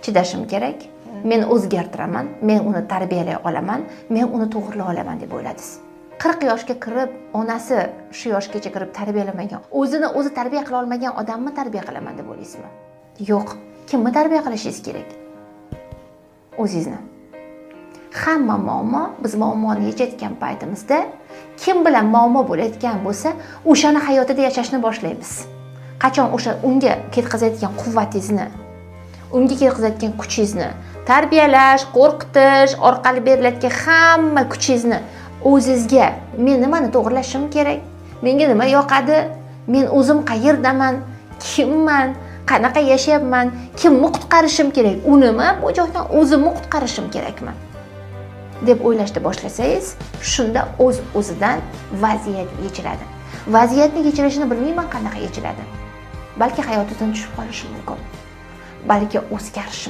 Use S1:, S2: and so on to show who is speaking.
S1: chidashim kerak. Men o'zgartiraman, men uni tarbiyalay olaman, men uni to'g'rilay olaman deb o'yladingiz. 40 yoshga kirib, onasi shu yoshgacha kirib tarbiyalamagan, o'zini o'zi tarbiya qila olmagan odamni tarbiya qilaman deb o'ylaysizmi? Yo'q. Kimni tarbiya qilishingiz kerak? O'zingizni. Hamma muammo biz muammoni yechayotgan paytimizda kim bilan muammo bo'layotgan bo'lsa, o'shani hayotida yashashni boshlaymiz. Qachon o'sha unga ketkazayotgan quvvatingizni, unga ketkazayotgan kuchingizni, tarbiyalash, qo'rqitish orqali beriladigan hamma kuchingizni o'zingizga, men nimani to'g'rilashim kerak? Menga nima yoqadi? Men o'zim qayerdaman? Kimman? Qanaqa yashayapman? Kimni qutqarishim kerak? Unimi bu joydan o'zimni qutqarishim kerakmi? deb o'ylashni boshlasangiz, shunda o'z-o'zidan vaziyat yechiladi. Vaziyatni yechilishini bilmayman qanaqa yechiladi. Balki hayotingizdan tushib qolishi mumkin. Balki o'zgarishi